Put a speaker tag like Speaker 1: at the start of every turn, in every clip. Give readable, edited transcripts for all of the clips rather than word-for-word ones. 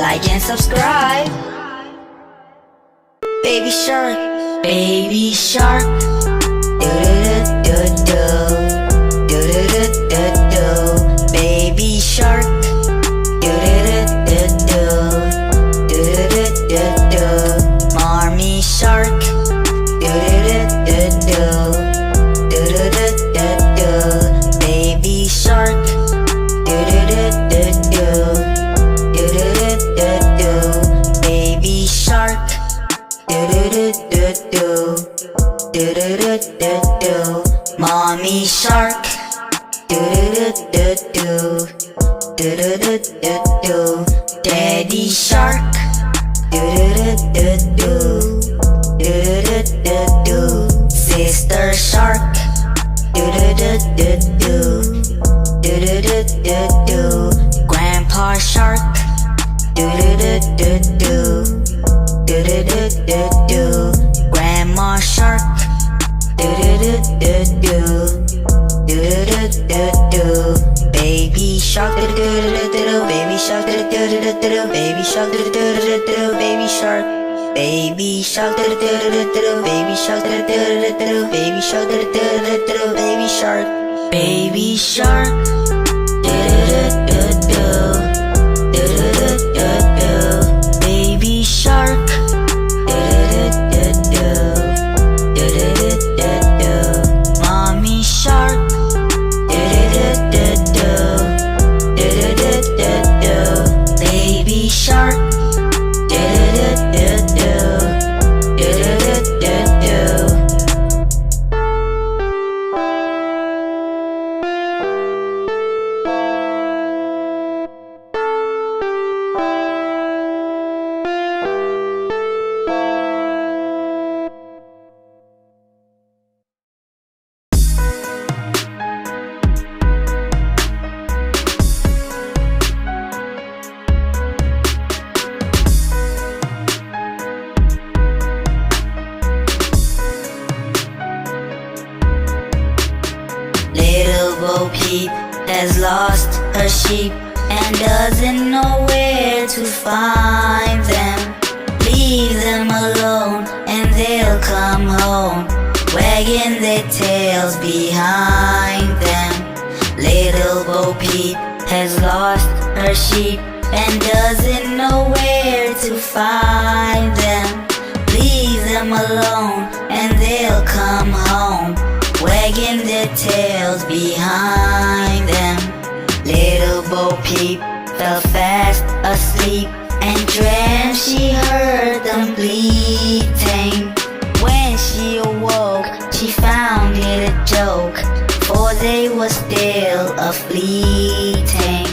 Speaker 1: like and subscribe. Baby shark, baby shark, do-do-do-do-do, do-do-do-do-do. Baby shark, do-do-do-do-do, do-do-do-do-do. Mommy shark, do-do-do-do-do, do-do-do-do-do. Baby shark, do-do-do-do-do, do-do-do-do-do. Baby shark, do-do-do-do-do, do-do-do-do-do. Mommy shark, do-do-do-do-do, do-do-do-do-do. Daddy shark, do-do-do-do-do, do-do-do-do-do. Sister shark, do-do-do-do-do, do-do-do-do-do. Grandpa shark, do-do-do-do-do, do-do-do-do-do. Grandma shark, do-do-do-do-do, do-do-do-do-do. Baby shark, do-do-do-do-do. Baby shark, do-do-do-do-do. Baby shark, do-do-do-do-do. Baby shark, baby shark, do-do-do-do-do. Baby shark, do-do-do-do-do. Baby shark, do-do-do-do-do. Baby shark, baby shark, do-do-do-do-do, do-do-do-do-do. Baby shark, do-do-do-do-do, do-do-do-do-do. Mommy shark, do-do-do-do-do, do-do-do-do-do. Baby shark, do-do-do-do-do, do-do-do-do-do. Little Bo Peep has lost her sheep and doesn't know where to find them. Leave them alone and they'll come home, wagging their tails behind them. Little Bo Peep has lost her sheep and doesn't know where to find them. Leave them alone and they'll come home, wagging their tails behind them. Little Bo Peep fell fast asleep and dreamt she heard them bleating. When she awoke, she found it a joke, for they were still a-fleeting.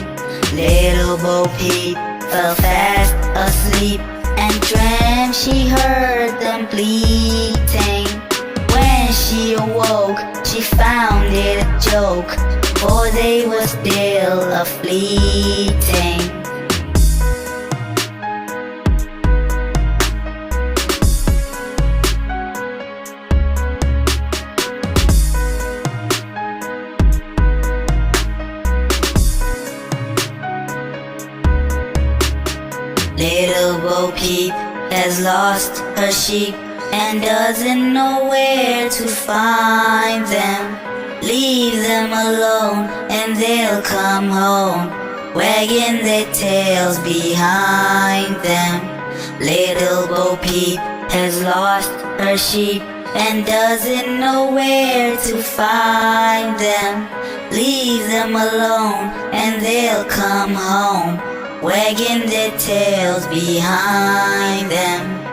Speaker 1: Little Bo Peep fell fast asleep and dreamt she heard them bleating. When she awoke, she found it a joke, for they were still a-fleeting. Little Bo Peep has lost her sheep and doesn't know where to find them. Leave them alone and they'll come home, wagging their tails behind them. Little Bo Peep has lost her sheep and doesn't know where to find them. Leave them alone and they'll come home, wagging their tails behind them.